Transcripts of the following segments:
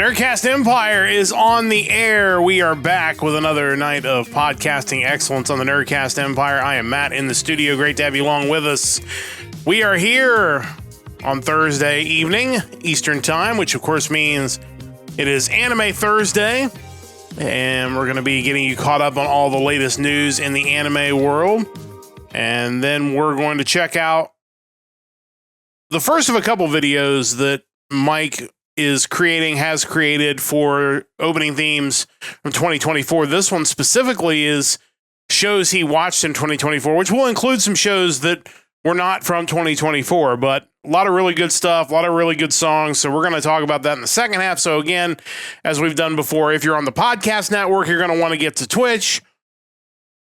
Nerdcast Empire is on the air. We are back with another night of podcasting excellence on the Nerdcast Empire. I am Matt in the studio. Great to have you along with us. We are here on Thursday evening, Eastern Time, which of course means it is Anime Thursday. And we're going to be getting you caught up on all the latest news in the anime world. And then we're going to check out the first of a couple videos that Mike has created for opening themes from 2024. This one specifically is shows he watched in 2024, which will include some shows that were not from 2024, but a lot of really good stuff, a lot of really good songs. So we're going to talk about that in the second half. So again, as we've done before, if you're on the podcast network, you're going to want to get to Twitch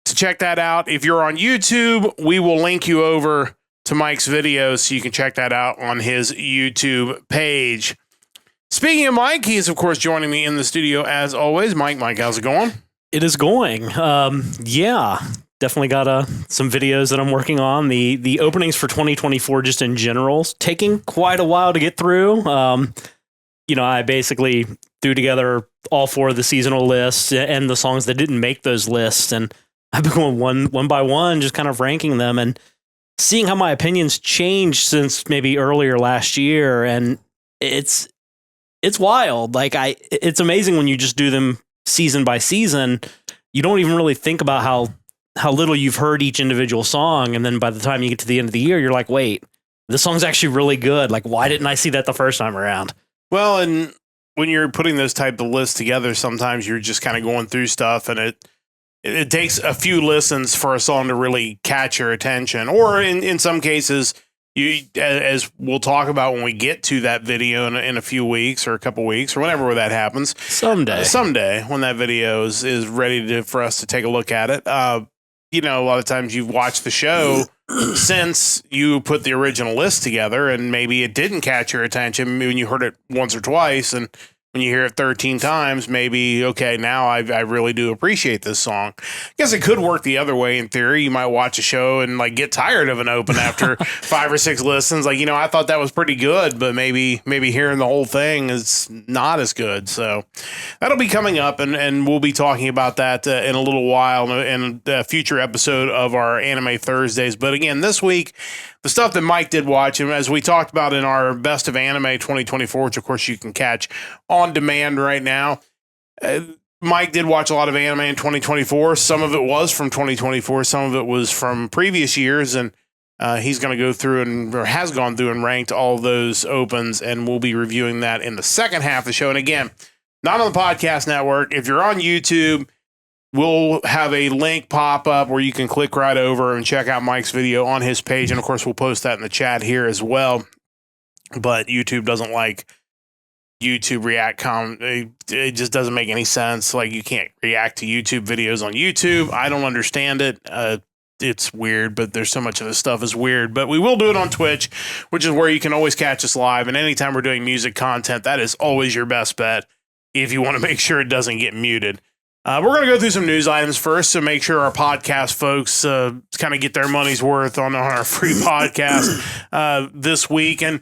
to check that out. If you're on YouTube, we will link you over to Mike's video so you can check that out on his YouTube page. Speaking of Mike, he is, of course, joining me in the studio as always. Mike, how's it going? It is going. Definitely got some videos that I'm working on. The openings for 2024 just in general taking quite a while to get through. I basically threw together all four of the seasonal lists and the songs that didn't make those lists. And I've been going one by one, just kind of ranking them and seeing how my opinions changed since maybe earlier last year. And it's wild. It's amazing when you just do them season by season. You don't even really think about how little you've heard each individual song. And then by the time you get to the end of the year, you're like, wait, this song's actually really good. Like, why didn't I see that the first time around? Well, and when you're putting those type of lists together, sometimes you're just kind of going through stuff and it takes a few listens for a song to really catch your attention. Or in some cases, you, as we'll talk about when we get to that video in a few weeks or a couple weeks or whenever that happens. Someday when that video is ready for us to take a look at it. A lot of times you've watched the show since you put the original list together and maybe it didn't catch your attention when you heard it once or twice. And when you hear it 13 times, maybe, okay, now I really do appreciate this song. I guess it could work the other way in theory. You might watch a show and get tired of an open after 5 or 6 listens. I thought that was pretty good, but maybe hearing the whole thing is not as good. So that'll be coming up, and we'll be talking about that in a little while in a future episode of our Anime Thursdays. But again, this week, the stuff that Mike did watch, and as we talked about in our Best of Anime 2024, which of course you can catch on demand right now, Mike did watch a lot of anime in 2024. Some of it was from 2024. Some of it was from previous years, and he's going to go through or has gone through and ranked all those opens, and we'll be reviewing that in the second half of the show. And again, not on the podcast network. If you're on YouTube, we'll have a link pop up where you can click right over and check out Mike's video on his page. And of course, we'll post that in the chat here as well. But YouTube doesn't like YouTube React. It just doesn't make any sense. You can't react to YouTube videos on YouTube. I don't understand it. It's weird, but there's so much of this stuff is weird. But we will do it on Twitch, which is where you can always catch us live. And anytime we're doing music content, that is always your best bet if you want to make sure it doesn't get muted. We're going to go through some news items first to make sure our podcast folks kind of get their money's worth on our free podcast this week. And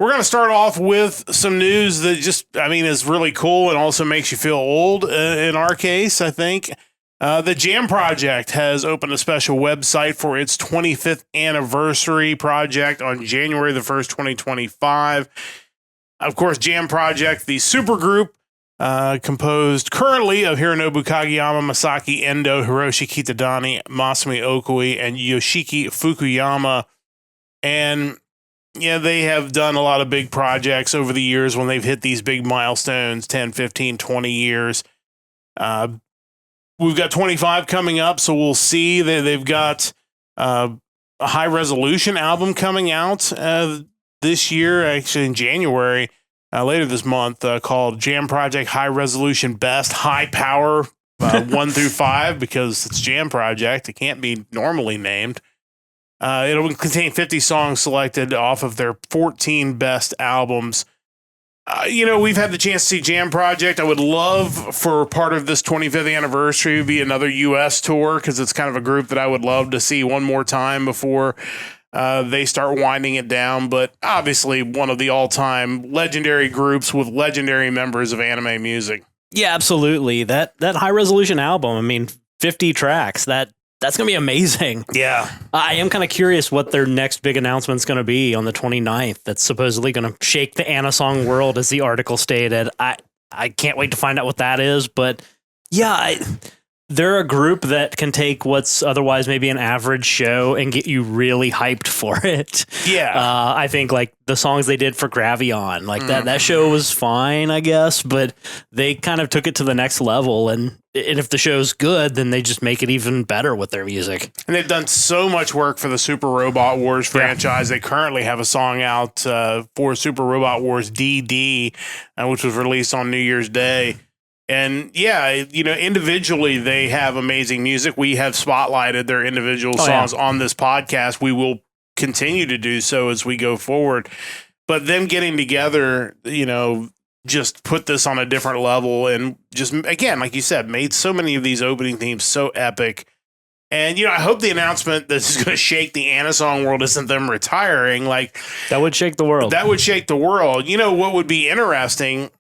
we're going to start off with some news that is really cool and also makes you feel old in our case, I think. The Jam Project has opened a special website for its 25th anniversary project on January the 1st, 2025. Of course, Jam Project, the supergroup, composed currently of Hironobu Kageyama, Masaki Endo, Hiroshi Kitadani, Masami Okui, and Yoshiki Fukuyama. And yeah, they have done a lot of big projects over the years when they've hit these big milestones, 10, 15, 20 years. We've got 25 coming up, so we'll see. They've got a high resolution album coming out this year, actually in January. Later this month, called Jam Project High Resolution Best High Power 1 through 5, because it's Jam Project. It can't be normally named. It'll contain 50 songs selected off of their 14 best albums. We've had the chance to see Jam Project. I would love for part of this 25th anniversary to be another U.S. tour, because it's kind of a group that I would love to see one more time before they start winding it down. But obviously, one of the all-time legendary groups with legendary members of anime music. Yeah, absolutely. That high resolution album, I mean, 50 tracks, that's going to be amazing. Yeah. I am kind of curious what their next big announcement's going to be on the 29th. That's supposedly going to shake the Anasong world, as the article stated. I can't wait to find out what that is. But yeah, they're a group that can take what's otherwise maybe an average show and get you really hyped for it. Yeah. I think like the songs they did for Gravion, like that show was fine, I guess, but they kind of took it to the next level. And if the show's good, then they just make it even better with their music. And they've done so much work for the Super Robot Wars franchise. They currently have a song out for Super Robot Wars DD, which was released on New Year's Day. And yeah, individually they have amazing music. We have spotlighted their individual songs on this podcast. We will continue to do so as we go forward. But them getting together, just put this on a different level and just, again, like you said, made so many of these opening themes so epic. And, I hope the announcement that's going to shake the Anasong world isn't them retiring. Like, that would shake the world. That would shake the world. What would be interesting,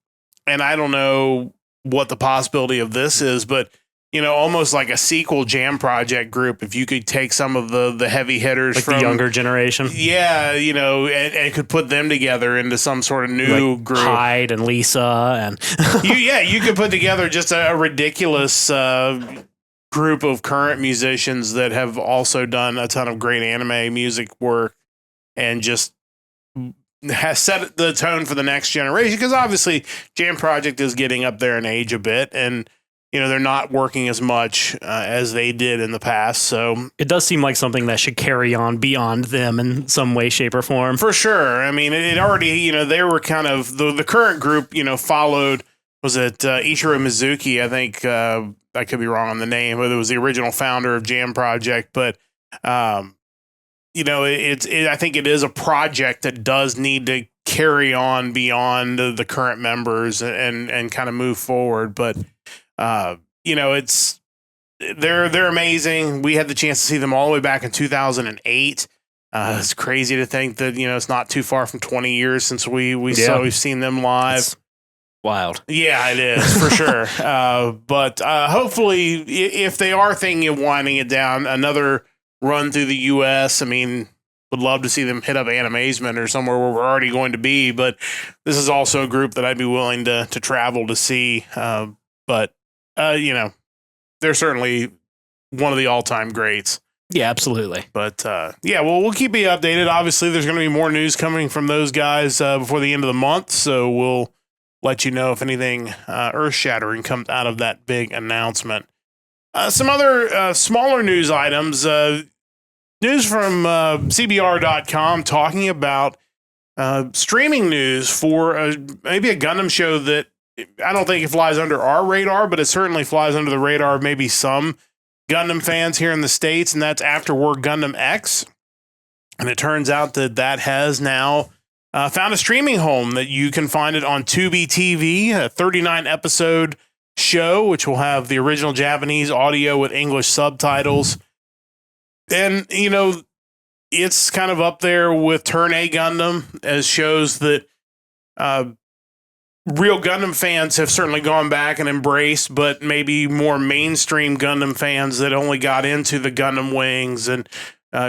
and I don't know what the possibility of this is, but almost like a sequel Jam Project group, if you could take some of the heavy hitters like from the younger generation, and could put them together into some sort of new like group. Hyde and Lisa, and you could put together just a ridiculous group of current musicians that have also done a ton of great anime music work, and just has set the tone for the next generation, because obviously Jam Project is getting up there in age a bit, and they're not working as much as they did in the past. So it does seem like something that should carry on beyond them in some way, shape, or form. For sure. I mean, it already, they were kind of the current group, followed, was it Ichiro Mizuki? I think I could be wrong on the name, but it was the original founder of Jam Project. But I think it is a project that does need to carry on beyond the current members and kind of move forward. But they're amazing. We had the chance to see them all the way back in 2008. It's crazy to think that it's not too far from 20 years since we've seen them live. It's wild. Yeah, it is for sure. But hopefully, if they are thinking of winding it down, another run through the U.S. I mean, would love to see them hit up Animazement or somewhere where we're already going to be. But this is also a group that I'd be willing to travel to see. But they're certainly one of the all-time greats. Yeah, absolutely. But we'll keep you updated. Obviously, there's going to be more news coming from those guys before the end of the month. So we'll let you know if anything earth-shattering comes out of that big announcement. Some other smaller news items. News from CBR.com talking about streaming news for maybe a Gundam show that I don't think it flies under our radar, but it certainly flies under the radar of maybe some Gundam fans here in the States, and that's After War Gundam X. And it turns out that has now found a streaming home, that you can find it on Tubi TV, a 39-episode show, which will have the original Japanese audio with English subtitles. And, it's kind of up there with Turn A Gundam as shows that real Gundam fans have certainly gone back and embraced, but maybe more mainstream Gundam fans that only got into the Gundam Wings and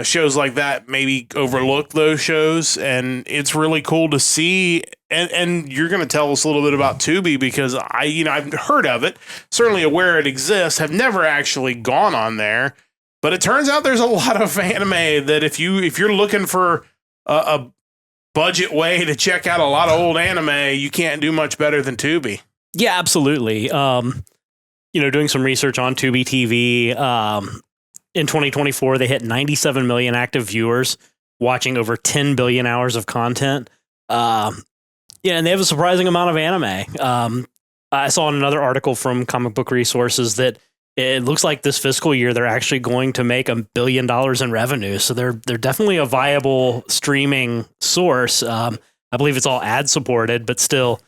shows like that maybe overlook those shows. And it's really cool to see. And you're going to tell us a little bit about Tubi, because I've heard of it, certainly aware it exists, have never actually gone on there. But it turns out there's a lot of anime that if you're looking for a budget way to check out a lot of old anime, you can't do much better than Tubi. Yeah, absolutely. Doing some research on Tubi TV, in 2024, they hit 97 million active viewers watching over 10 billion hours of content. And they have a surprising amount of anime. I saw in another article from Comic Book Resources that it looks like this fiscal year they're actually going to make $1 billion in revenue. So they're definitely a viable streaming source. I believe it's all ad supported, but still,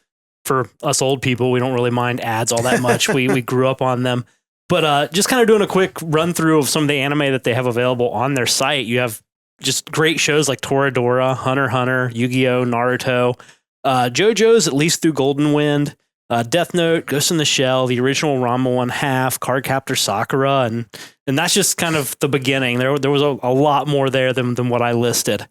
for us old people, we don't really mind ads all that much. We grew up on them. But just kind of doing a quick run through of some of the anime that they have available on their site. You have just great shows like Toradora, Hunter x Hunter, Yu-Gi-Oh, Naruto, JoJo's at least through Golden Wind, Death Note, Ghost in the Shell, the original Ranma 1/2, Cardcaptor Sakura, and that's just kind of the beginning. There was a lot more there than what I listed.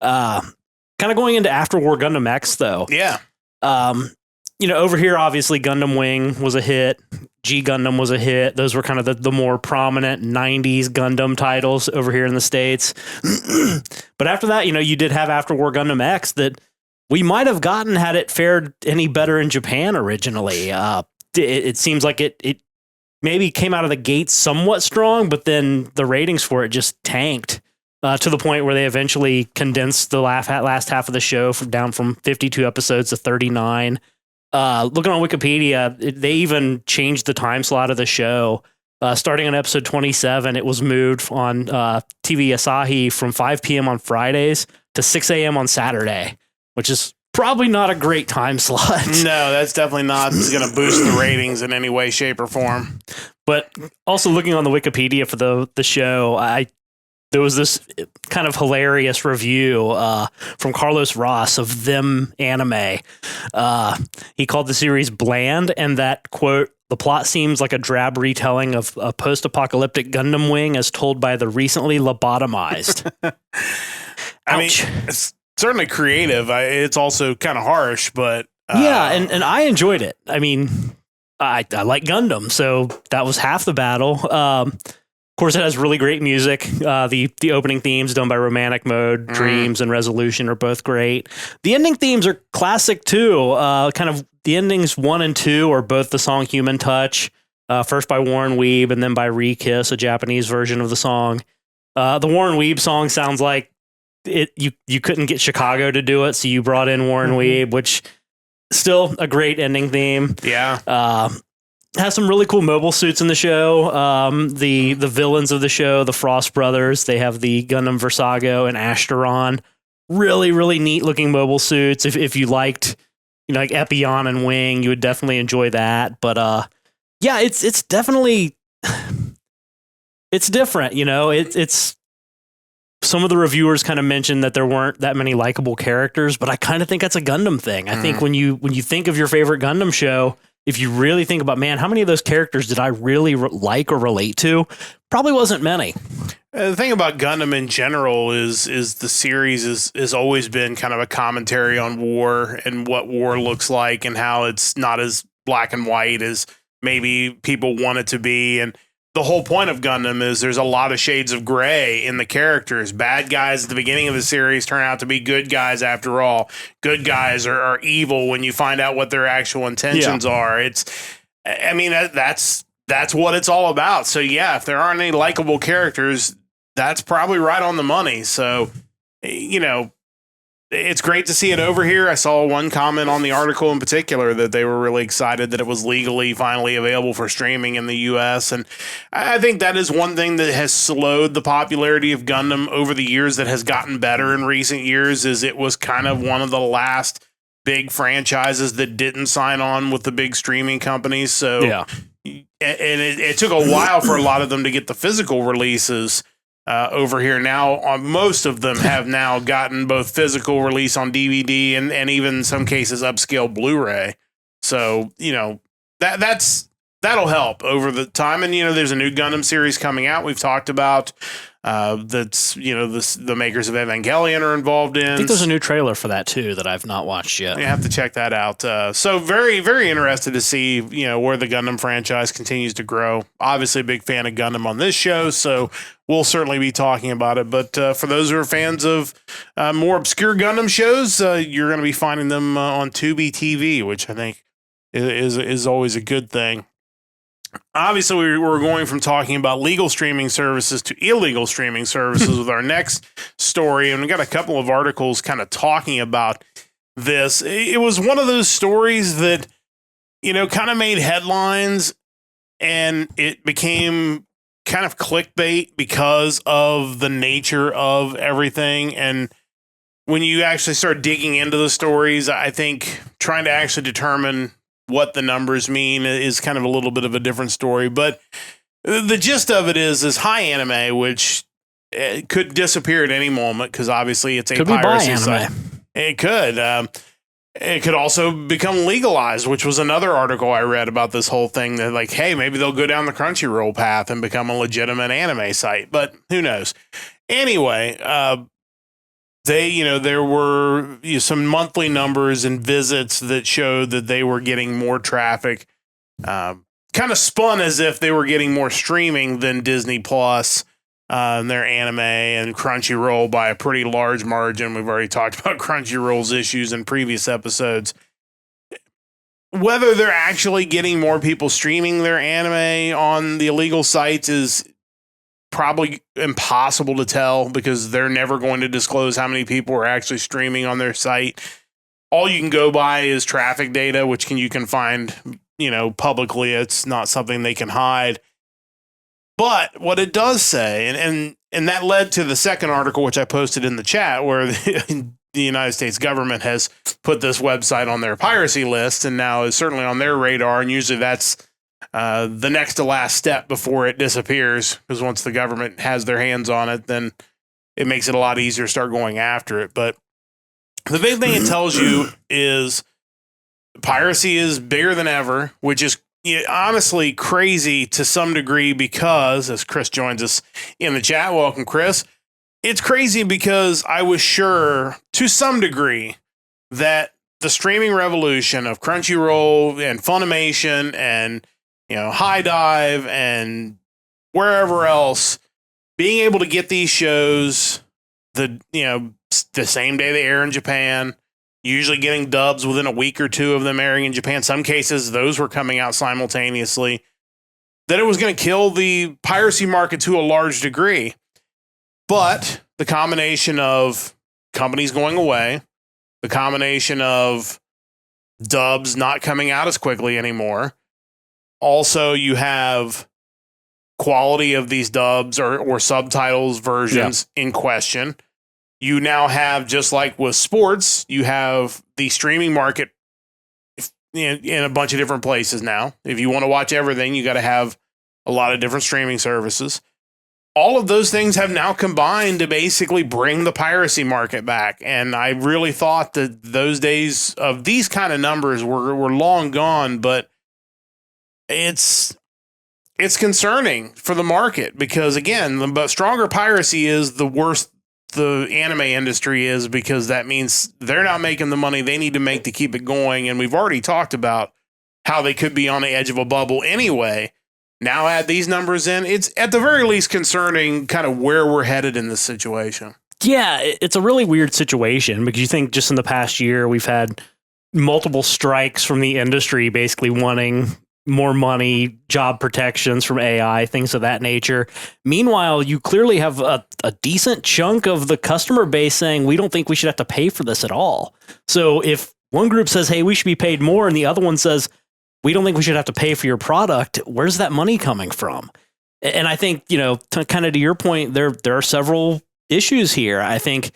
Kind of going into After War Gundam X though. Yeah. Over here, obviously Gundam Wing was a hit. G Gundam was a hit. Those were kind of the more prominent 90s Gundam titles over here in the States. But after that, you did have After War Gundam X that we might have gotten had it fared any better in Japan originally. It seems like it maybe came out of the gate somewhat strong, but then the ratings for it just tanked to the point where they eventually condensed the last half of the show down from 52 episodes to 39. Looking on Wikipedia, they even changed the time slot of the show. Starting on episode 27, it was moved on TV Asahi from 5 p.m. on Fridays to 6 a.m. on Saturday, which is probably not a great time slot. No, that's definitely not going to boost the ratings in any way, shape, or form. But also looking on the Wikipedia for the show, there was this kind of hilarious review from Carlos Ross of Them Anime. He called the series bland and that, quote, the plot seems like a drab retelling of a post-apocalyptic Gundam Wing as told by the recently lobotomized. I mean, it's certainly creative. It's also kind of harsh, but... yeah, and I enjoyed it. I mean, I like Gundam, so that was half the battle. Of course, it has really great music. The opening themes done by Romantic Mode, Dreams, and Resolution are both great. The ending themes are classic too. Kind of the endings 1 and 2 are both the song Human Touch, first by Warren Weeb and then by Re-Kiss, a Japanese version of the song. The Warren Weeb song sounds like you couldn't get Chicago to do it, so you brought in Warren Weeb, which still a great ending theme. Yeah. Has some really cool mobile suits in the show. The villains of the show, the Frost Brothers, they have the Gundam Versago and Ashtaron. Really, really neat looking mobile suits. If you liked, like Epion and Wing, you would definitely enjoy that. But yeah, it's definitely it's different. It's some of the reviewers kind of mentioned that there weren't that many likable characters, but I kind of think that's a Gundam thing. I think when you think of your favorite Gundam show, if you really think about, man, how many of those characters did I really like or relate to? Probably wasn't many. The thing about Gundam in general is the series has always been kind of a commentary on war and what war looks like and how it's not as black and white as maybe people want it to be. And the whole point of Gundam is there's a lot of shades of gray in the characters. Bad guys at the beginning of the series turn out to be good guys after all. Good guys are evil when you find out what their actual intentions are. That's what it's all about. So yeah, if there aren't any likable characters, that's probably right on the money. So, it's great to see it over here. I saw one comment on the article in particular that they were really excited that it was legally finally available for streaming in the US. And I think that is one thing that has slowed the popularity of Gundam over the years that has gotten better in recent years is it was kind of one of the last big franchises that didn't sign on with the big streaming companies. So, and it took a while for a lot of them to get the physical releases over here. Now, most of them have now gotten both physical release on DVD and even in some cases upscale Blu-ray. So, that'll help over the time. And, there's a new Gundam series coming out. We've talked about that's, the makers of Evangelion are involved in. I think there's a new trailer for that too that I've not watched yet. You have to check that out. So very, very interested to see, where the Gundam franchise continues to grow. Obviously a big fan of Gundam on this show, so we'll certainly be talking about it. But for those who are fans of more obscure Gundam shows, you're going to be finding them on Tubi TV, which I think is always a good thing. Obviously, we're going from talking about legal streaming services to illegal streaming services with our next story. And we got a couple of articles kind of talking about this. It was one of those stories that, kind of made headlines and it became kind of clickbait because of the nature of everything. And when you actually start digging into the stories, I think trying to actually determine what the numbers mean is kind of a little bit of a different story. But the gist of it is High Anime, which it could disappear at any moment because obviously it's a Could we buy piracy anime? site. It could. It could also become legalized, which was another article I read about this whole thing. That like, hey, maybe they'll go down the Crunchyroll path and become a legitimate anime site, but who knows? Anyway, there were some monthly numbers and visits that showed that they were getting more traffic. Kind of spun as if they were getting more streaming than Disney Plus. Their anime and Crunchyroll by a pretty large margin. We've already talked about Crunchyroll's issues in previous episodes. Whether they're actually getting more people streaming their anime on the illegal sites is probably impossible to tell because they're never going to disclose how many people are actually streaming on their site. All you can go by is traffic data, which you can find, publicly. It's not something they can hide. But what it does say, and that led to the second article, which I posted in the chat, where the United States government has put this website on their piracy list and now is certainly on their radar. And usually that's the next to last step before it disappears, because once the government has their hands on it, then it makes it a lot easier to start going after it. But the big thing it tells you is piracy is bigger than ever, which is honestly crazy to some degree because, as Chris joins us in the chat, welcome, Chris. It's crazy because I was sure to some degree that the streaming revolution of Crunchyroll and Funimation and, High Dive and wherever else, being able to get these shows the same day they air in Japan, usually getting dubs within a week or two of them airing in Japan. Some cases, those were coming out simultaneously. That it was going to kill the piracy market to a large degree. But the combination of companies going away, the combination of dubs not coming out as quickly anymore. Also, you have quality of these dubs or subtitles versions in question. You now have, just like with sports, you have the streaming market in a bunch of different places now. If you want to watch everything, you got to have a lot of different streaming services. All of those things have now combined to basically bring the piracy market back. And I really thought that those days of these kind of numbers were long gone, but it's concerning for the market because, again, the stronger piracy is, the worse the anime industry is, because that means they're not making the money they need to make to keep it going. And we've already talked about how they could be on the edge of a bubble anyway. Now add these numbers in, it's at the very least concerning kind of where we're headed in this situation. Yeah, it's a really weird situation because you think just in the past year, we've had multiple strikes from the industry basically wanting more money, job protections from AI, things of that nature. Meanwhile, you clearly have a decent chunk of the customer base saying, we don't think we should have to pay for this at all. So if one group says, hey, we should be paid more, and the other one says, we don't think we should have to pay for your product, where's that money coming from? And I think, kind of to your point, there are several issues here. I think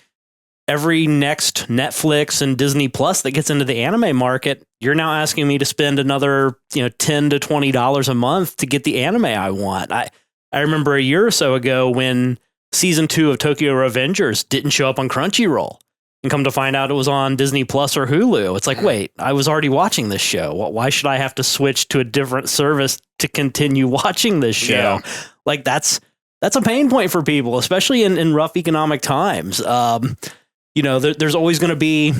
every next Netflix and Disney Plus that gets into the anime market, you're now asking me to spend another, $10 to $20 a month to get the anime I want. I remember a year or so ago when season 2 of Tokyo Revengers didn't show up on Crunchyroll, and come to find out it was on Disney Plus or Hulu. It's like, wait, I was already watching this show. Why should I have to switch to a different service to continue watching this show? Yeah. Like that's a pain point for people, especially in rough economic times. There's always going to be,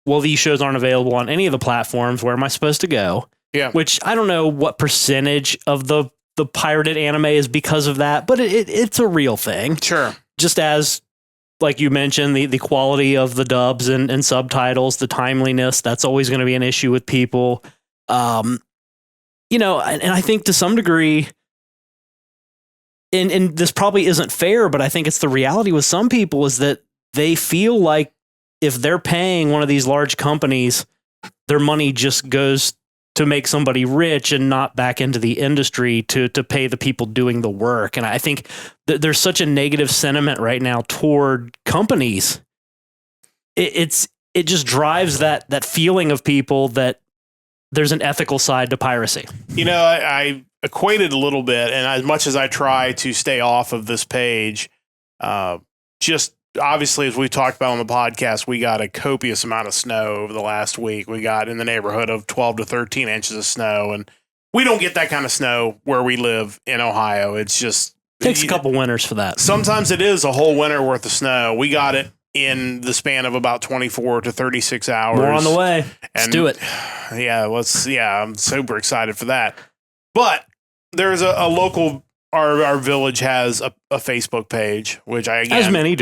well, these shows aren't available on any of the platforms. Where am I supposed to go? Yeah. Which I don't know what percentage of the pirated anime is because of that, but it's a real thing. Sure. Just as, like you mentioned, the quality of the dubs and subtitles, the timeliness, that's always going to be an issue with people. And I think to some degree, and this probably isn't fair, but I think it's the reality with some people is that they feel like if they're paying one of these large companies, their money just goes to make somebody rich and not back into the industry to pay the people doing the work. And I think that there's such a negative sentiment right now toward companies. It just drives that feeling of people that there's an ethical side to piracy. I equated a little bit, and as much as I try to stay off of this page, Just obviously, as we talked about on the podcast, we got a copious amount of snow over the last week. We got in the neighborhood of 12 to 13 inches of snow, and we don't get that kind of snow where we live in Ohio. It's just takes a couple winters for that. Sometimes it is a whole winter worth of snow. We got it in the span of about 24 to 36 hours. More on the way. Let's do it. Yeah, I'm super excited for that. But there's a local, our village has a Facebook page, which as many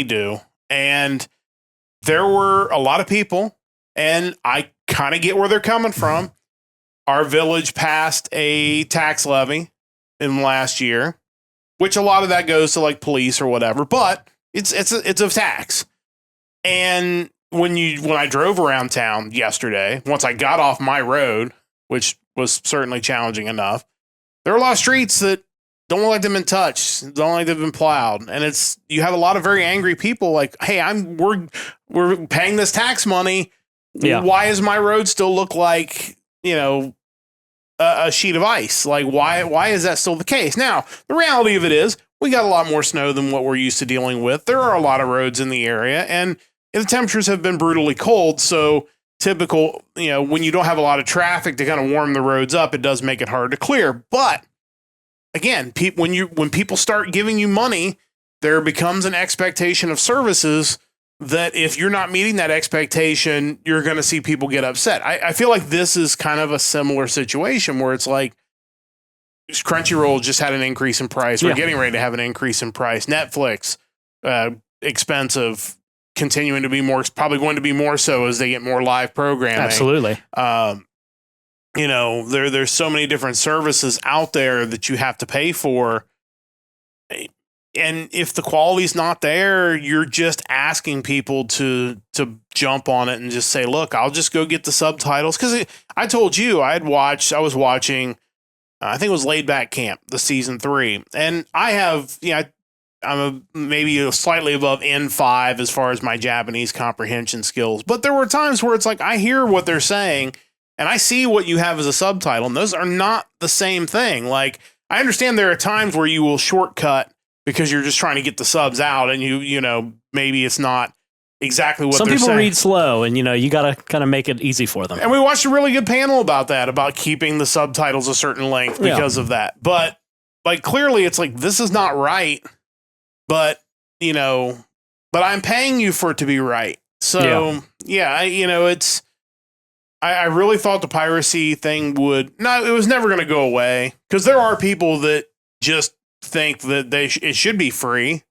do. And there were a lot of people, and I kind of get where they're coming from. Our village passed a tax levy in last year, which a lot of that goes to like police or whatever, but it's a tax. And when I drove around town yesterday, once I got off my road, which was certainly challenging enough, there are a lot of streets that don't look like they've been touched, don't look like they've been plowed, and you have a lot of very angry people like, hey, we're paying this tax money. Yeah. Why does my road still look like a sheet of ice? Like, why is that still the case? Now, the reality of it is we got a lot more snow than what we're used to dealing with. There are a lot of roads in the area, and the temperatures have been brutally cold. So typical, when you don't have a lot of traffic to kind of warm the roads up, it does make it hard to clear. But again, when people start giving you money, there becomes an expectation of services that if you're not meeting that expectation, you're going to see people get upset. I feel like this is kind of a similar situation where it's like Crunchyroll just had an increase in price. We're getting ready to have an increase in price. Netflix, expensive, continuing to be more, probably going to be more so as they get more live programming. Absolutely. There's so many different services out there that you have to pay for. And if the quality's not there, you're just asking people to jump on it and just say, look, I'll just go get the subtitles. Because I told you I was watching, I think it was Laid Back Camp, the season 3. And I have, I'm maybe slightly above N5 as far as my Japanese comprehension skills. But there were times where it's like, I hear what they're saying and I see what you have as a subtitle. And those are not the same thing. Like, I understand there are times where you will shortcut because you're just trying to get the subs out and maybe it's not exactly what some they're people saying. read slow and you got to kind of make it easy for them. And we watched a really good panel about that, about keeping the subtitles a certain length because of that. But like, clearly it's like, this is not right, but I'm paying you for it to be right. So I really thought the piracy thing it was never going to go away, because there are people that just think that it should be free.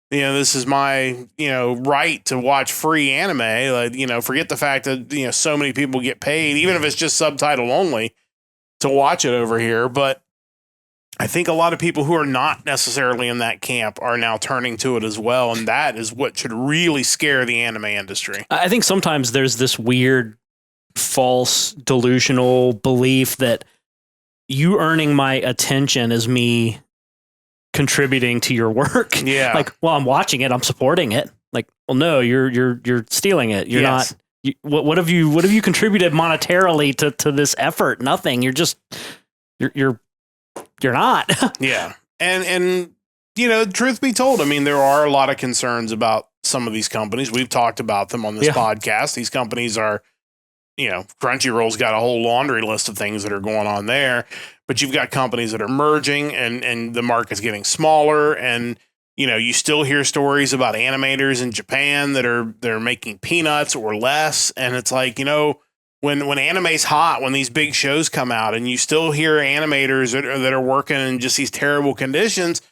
This is my right to watch free anime. Like, forget the fact that so many people get paid, even if it's just subtitle only, to watch it over here. But I think a lot of people who are not necessarily in that camp are now turning to it as well, and that is what should really scare the anime industry. I think sometimes there's this weird, false, delusional belief that you earning my attention is me contributing to your work. Yeah. Like, well, I'm watching it, I'm supporting it. Like, well, no, you're stealing it. You're not. What have you contributed monetarily to this effort? Nothing. You're not. Yeah. And truth be told, I mean, there are a lot of concerns about some of these companies. We've talked about them on this podcast. These companies are, Crunchyroll's got a whole laundry list of things that are going on there, but you've got companies that are merging and the market's getting smaller. And, you still hear stories about animators in Japan they're making peanuts or less. And it's like, when anime's hot, when these big shows come out and you still hear animators that are working in just these terrible conditions,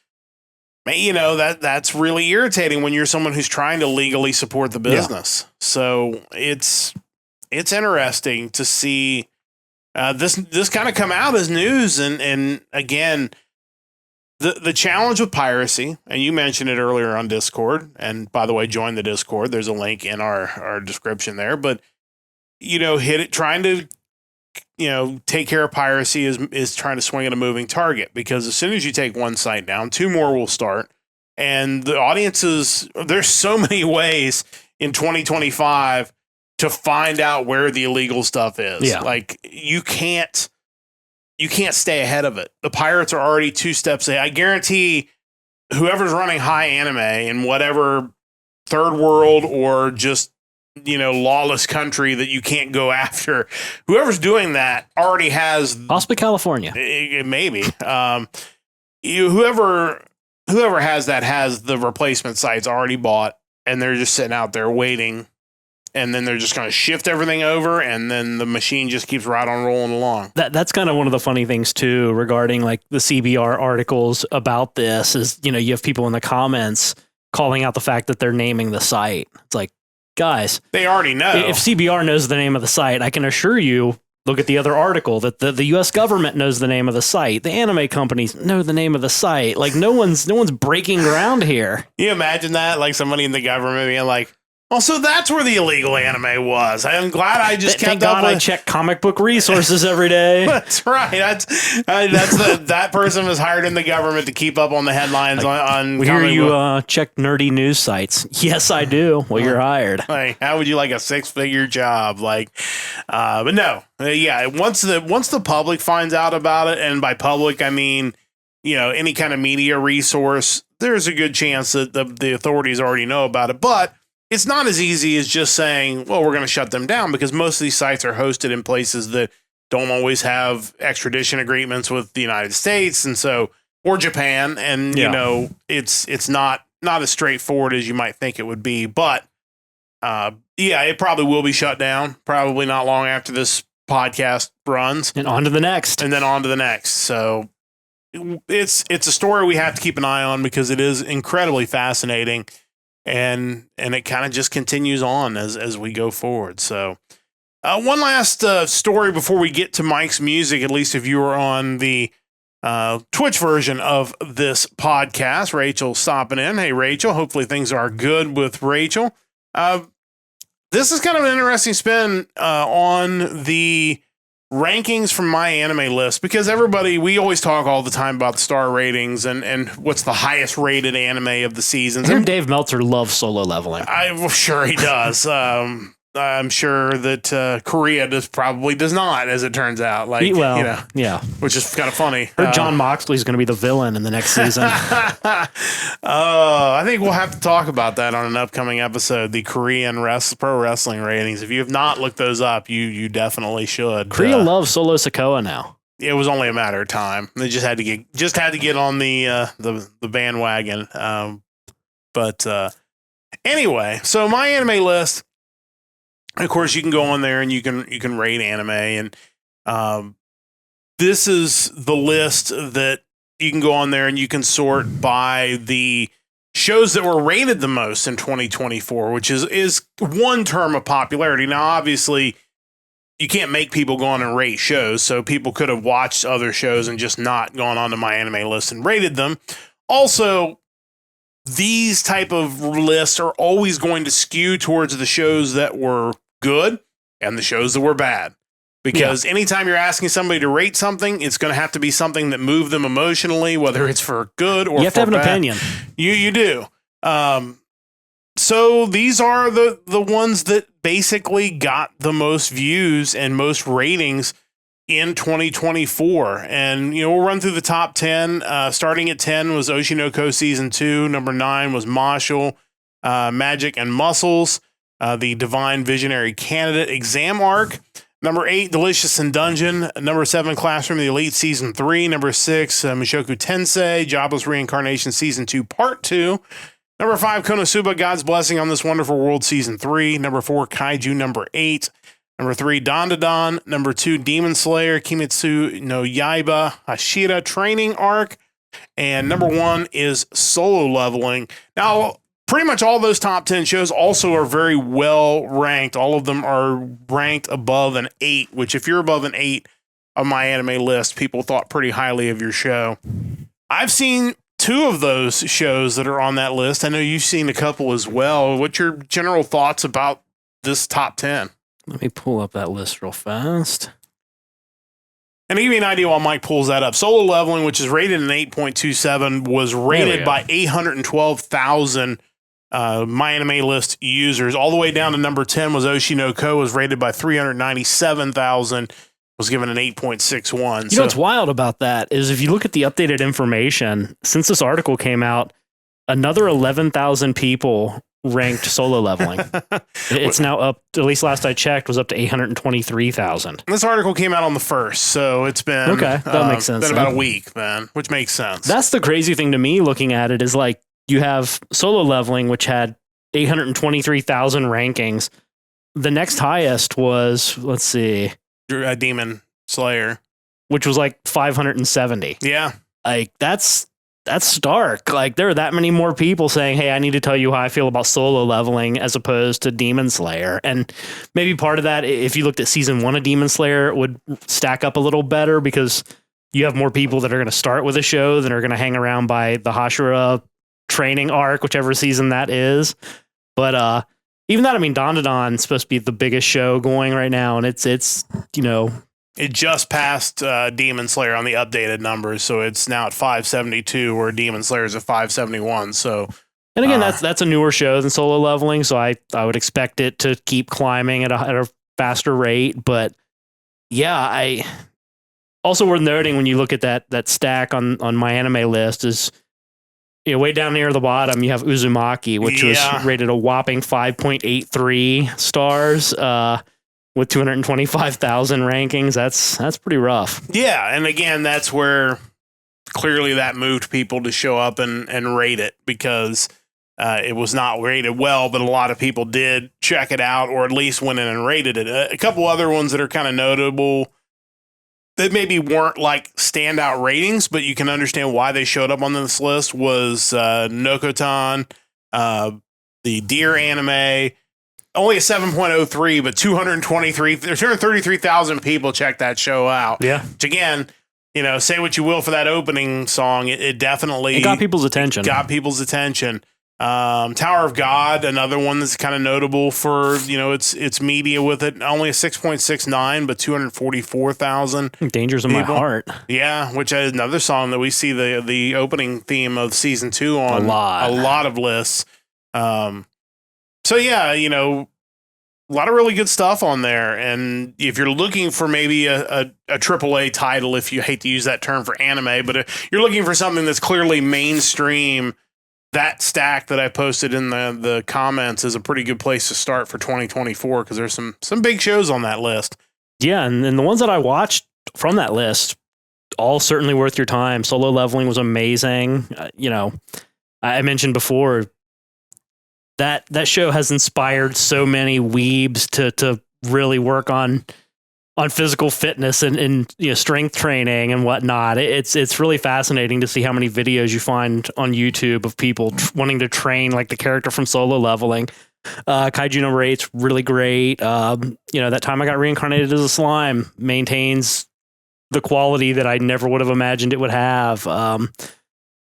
that's really irritating when you're someone who's trying to legally support the business. Yeah. So it's interesting to see this kind of come out as news. And again, the challenge with piracy, and you mentioned it earlier on Discord, and by the way, join the Discord. There's a link in our description there, but trying to take care of piracy is trying to swing at a moving target, because as soon as you take one site down, 2 more will start. And the audiences, there's so many ways in 2025 to find out where the illegal stuff is. Yeah. Like, you can't stay ahead of it. The pirates are already 2 steps ahead. I guarantee whoever's running high anime in whatever third world or just, lawless country that you can't go after, whoever's doing that already has, possibly California. Maybe. Whoever has that has the replacement sites already bought, and they're just sitting out there waiting, and then they're just going to shift everything over, and then the machine just keeps right on rolling along. That's kind of one of the funny things too regarding like the CBR articles about this is, you have people in the comments calling out the fact that they're naming the site. It's like, guys, they already know. If CBR knows the name of the site, I can assure you, look at the other article, that the U.S. government knows the name of the site. The anime companies know the name of the site. Like no one's breaking ground here. Can you imagine that? Like somebody in the government being like, "Oh, so that's where the illegal anime was. I'm glad I just kept up with." I check comic book resources every day. That's right. That person was hired in the government to keep up on the headlines on. We hear you check nerdy news sites. Yes, I do. Well, you're hired. Like, how would you like a 6-figure job? Like, but no, yeah. Once the public finds out about it, and by public I mean, any kind of media resource, there's a good chance that the authorities already know about it, but. It's not as easy as just saying, well, we're going to shut them down, because most of these sites are hosted in places that don't always have extradition agreements with the United States, and so, or Japan. And, it's not as straightforward as you might think it would be. But, it probably will be shut down, probably not long after this podcast runs. And on to the next. And then on to the next. So it's a story we have to keep an eye on, because it is incredibly fascinating. And it kind of just continues on as we go forward. So one last story before we get to Mike's music, at least if you were on the Twitch version of this podcast. Rachel stopping in. Hey, Rachel. Hopefully things are good with Rachel. This is kind of an interesting spin on the rankings from My Anime List, because we always talk all the time about the star ratings and what's the highest rated anime of the seasons. I hear Dave Meltzer loves Solo Leveling. I'm sure he does. I'm sure that Korea probably does not, as it turns out. Yeah, which is kind of funny. John Moxley's going to be the villain in the next season. I think we'll have to talk about that on an upcoming episode. The Korean pro wrestling ratings. If you have not looked those up, you definitely should. Korea loves Solo Sikoa now. It was only a matter of time. They just had to get on the bandwagon. Anyway, so My Anime List. Of course, you can go on there and you can rate anime, and this is the list that you can go on there and you can sort by the shows that were rated the most in 2024, which is one term of popularity. Now, obviously, you can't make people go on and rate shows, so people could have watched other shows and just not gone on to My Anime List and rated them. Also, these type of lists are always going to skew towards the shows that were good and the shows that were bad. Because anytime you're asking somebody to rate something, it's going to have to be something that moved them emotionally, whether it's for good or for bad. You have to have an opinion. You do. So these are the ones that basically got the most views and most ratings in 2024. And, we'll run through the top 10. Starting at 10 was Oshinoko Season 2. Number 9 was Marshall, Magic and Muscles, the Divine Visionary Candidate Exam Arc. Number 8, Delicious in Dungeon. Number 7, Classroom of the Elite Season 3. Number 6, Mushoku Tensei, Jobless Reincarnation Season 2 Part 2. Number 5, Konosuba, God's Blessing on This Wonderful World Season 3. Number 4, Kaiju Number 8. Number 3, Dandadan. Number 2, Demon Slayer, Kimetsu no Yaiba, Hashira Training Arc. And number 1 is Solo Leveling. Now, pretty much all those top 10 shows also are very well ranked. All of them are ranked above an 8, which if you're above an 8 on My Anime List, people thought pretty highly of your show. I've seen 2 of those shows that are on that list. I know you've seen a couple as well. What's your general thoughts about this top 10? Let me pull up that list real fast. And to give you an idea while Mike pulls that up, Solo Leveling, which is rated an 8.27, was rated by 812,000 My Anime List users. All the way down to number 10 was Oshinoko, was rated by 397,000, was given an 8.61. What's wild about that is if you look at the updated information, since this article came out, Another 11,000 people ranked solo leveling. It's now up, at least last I checked, was up to 823,000. This article came out on the 1st, so it's been that makes sense. Been about a week, man, which makes sense. That's the crazy thing to me looking at it is like you have solo leveling, which had 823,000 rankings. The next highest was, let's see, Demon Slayer, which was like 570. Yeah, like that's stark. Like there are that many more people saying, "Hey, I need to tell you how I feel about solo leveling," as opposed to Demon Slayer. And maybe part of that, if you looked at season 1 of Demon Slayer, it would stack up a little better because you have more people that are going to start with a show than are going to hang around by the Hashira training arc, whichever season that is. But even that, I mean, Dandadan's supposed to be the biggest show going right now, and it's it just passed Demon Slayer on the updated numbers, so it's now at 572, where Demon Slayer is at 571. So, and again, that's a newer show than solo leveling, so I would expect it to keep climbing at a faster rate. But yeah, I also worth noting when you look at that stack on my anime list is, way down near the bottom, you have Uzumaki, which was rated a whopping 5.83 stars. With 225,000 rankings, that's pretty rough. Yeah, and again, that's where clearly that moved people to show up and rate it, because it was not rated well, but a lot of people did check it out, or at least went in and rated it. A couple other ones that are kind of notable that maybe weren't like standout ratings, but you can understand why they showed up on this list was Nokotan, the Deer anime. Only a 7.03, but 233,000 people checked that show out. Yeah. Which again, say what you will for that opening song, it definitely got people's attention. Tower of God, another one that's kind of notable for its media with it. Only a 6.69, but 244,000. Dangers in My Heart. Yeah, which is another song that we see the opening theme of season 2 on a lot of lists. So yeah, a lot of really good stuff on there. And if you're looking for maybe a AAA title, if you hate to use that term for anime, but if you're looking for something that's clearly mainstream, that stack that I posted in the comments is a pretty good place to start for 2024, because there's some big shows on that list. Yeah, and the ones that I watched from that list, all certainly worth your time. Solo leveling was amazing. I mentioned before, that show has inspired so many weebs to really work on physical fitness and strength training and whatnot. It's really fascinating to see how many videos you find on YouTube of people wanting to train like the character from Solo Leveling. Kaiju number 8's really great. That time I got reincarnated as a slime maintains the quality that I never would have imagined it would have.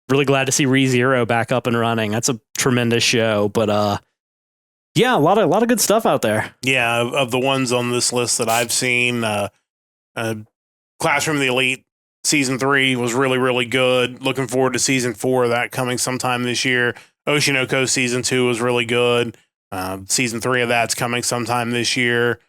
Really glad to see ReZero back up and running. That's a tremendous show, but a lot of good stuff out there. Yeah, of the ones on this list that I've seen, Classroom of the Elite season 3 was really, really good. Looking forward to season 4 of that coming sometime this year. Oshinoko season 2 was really good. Season 3 of that's coming sometime this year.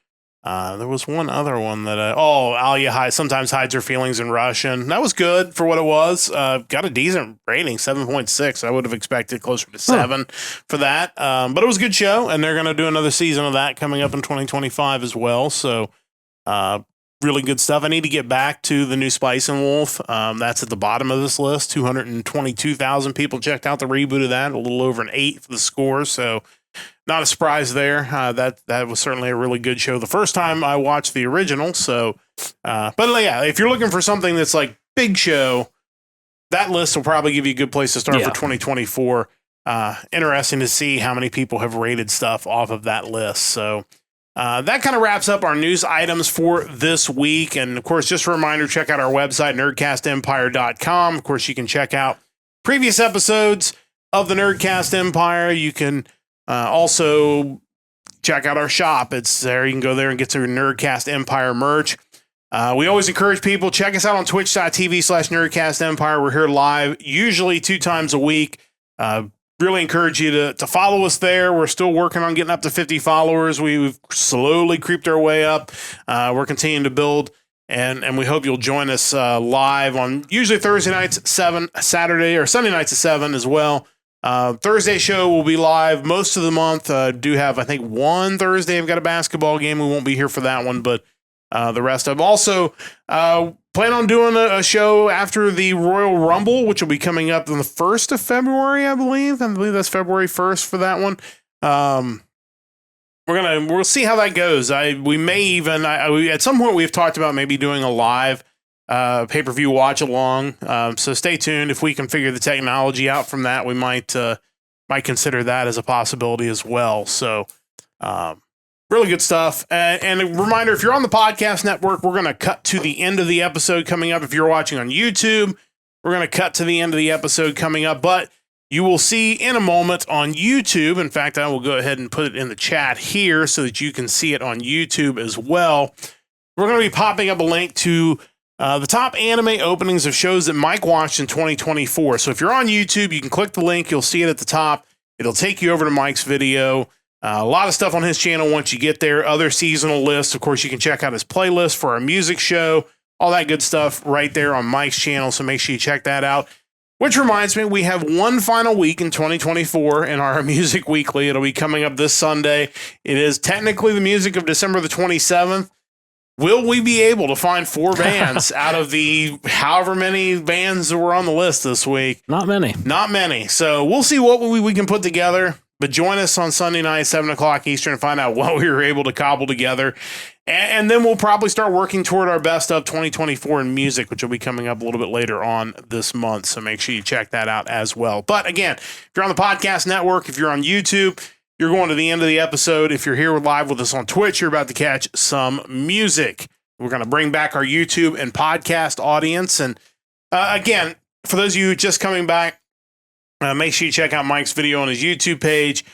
There was one other one that Alia sometimes hides her feelings in Russian. That was good for what it was. Got a decent rating, 7.6. I would have expected closer to 7 for that. But it was a good show, and they're going to do another season of that coming up in 2025 as well. So really good stuff. I need to get back to the new Spice and Wolf. That's at the bottom of this list. 222,000 people checked out the reboot of that. A little over an 8 for the score. So not a surprise there. That was certainly a really good show the first time I watched the original. So, but yeah, if you're looking for something that's like big show, that list will probably give you a good place to start for 2024. Interesting to see how many people have rated stuff off of that list. So that kind of wraps up our news items for this week. And of course, just a reminder, check out our website, nerdcastempire.com. Of course, you can check out previous episodes of the Nerdcast Empire. You can also check out our shop. It's there. You can go there and get your Nerdcast Empire merch. We always encourage people, check us out on twitch.tv/Nerdcast Empire. We're here live, usually 2 times a week. Really encourage you to follow us there. We're still working on getting up to 50 followers. We've slowly creeped our way up. We're continuing to build, and we hope you'll join us live on usually Thursday nights at 7, Saturday or Sunday nights at 7 as well. Thursday show will be live most of the month. Do have, I think, one Thursday I've got a basketball game. We won't be here for that one, but the rest of them. Also, plan on doing a show after the Royal Rumble, which will be coming up on the 1st of February, I believe. I believe that's February 1st for that one. We'll see how that goes. We may even, at some point we've talked about maybe doing a live pay-per-view watch along. So stay tuned. If we can figure the technology out from that, we might consider that as a possibility as well. So, really good stuff. And a reminder, if you're on the podcast network, we're going to cut to the end of the episode coming up. If you're watching on YouTube, we're going to cut to the end of the episode coming up, but you will see in a moment on YouTube. In fact, I will go ahead and put it in the chat here so that you can see it on YouTube as well. We're going to be popping up a link to the top anime openings of shows that Mike watched in 2024. So if you're on YouTube, you can click the link. You'll see it at the top. It'll take you over to Mike's video. A lot of stuff on his channel once you get there. Other seasonal lists. Of course, you can check out his playlist for our music show. All that good stuff right there on Mike's channel. So make sure you check that out. Which reminds me, we have one final week in 2024 in our Music Weekly. It'll be coming up this Sunday. It is technically the music of December the 27th. Will we be able to find 4 bands out of the however many bands that were on the list this week? Not many. Not many. So we'll see what we can put together. But join us on Sunday night, 7 o'clock Eastern, to find out what we were able to cobble together. And then we'll probably start working toward our best of 2024 in music, which will be coming up a little bit later on this month. So make sure you check that out as well. But again, if you're on the podcast network, if you're on YouTube, you're going to the end of the episode. If you're here live with us on Twitch, you're about to catch some music. We're going to bring back our YouTube and podcast audience. And again, for those of you just coming back, make sure you check out Mike's video on his YouTube page.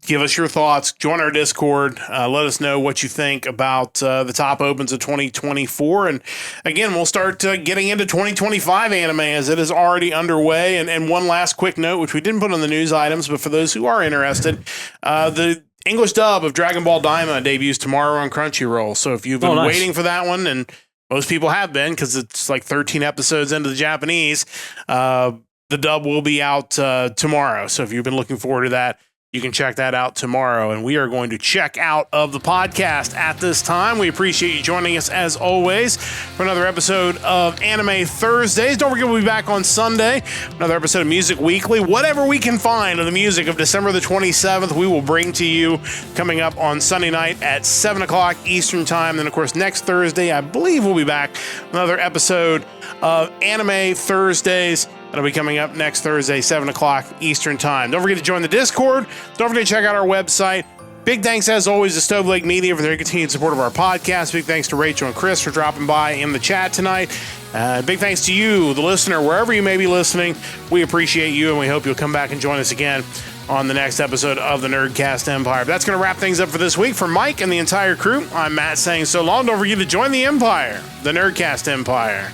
Give us your thoughts. Join our Discord. Let us know what you think about the top opens of 2024. And again, we'll start getting into 2025 anime as it is already underway. And one last quick note, which we didn't put on the news items, but for those who are interested, the English dub of Dragon Ball Daima debuts tomorrow on Crunchyroll. So if you've been waiting for that one, and most people have been because it's like 13 episodes into the Japanese, the dub will be out tomorrow. So if you've been looking forward to that, you can check that out tomorrow. And we are going to check out of the podcast at this time. We appreciate you joining us as always for another episode of Anime Thursdays. Don't forget, we'll be back on Sunday. Another episode of Music Weekly. Whatever we can find of the music of December the 27th, we will bring to you coming up on Sunday night at 7 o'clock Eastern Time. Then, of course, next Thursday, I believe we'll be back. Another episode of Anime Thursdays. That'll be coming up next Thursday, 7 o'clock Eastern Time. Don't forget to join the Discord. Don't forget to check out our website. Big thanks, as always, to Stove Lake Media for their continued support of our podcast. Big thanks to Rachel and Chris for dropping by in the chat tonight. Big thanks to you, the listener, wherever you may be listening. We appreciate you, and we hope you'll come back and join us again on the next episode of the Nerdcast Empire. But that's going to wrap things up for this week. For Mike and the entire crew, I'm Matt saying so long. Don't forget to join the Empire, the Nerdcast Empire.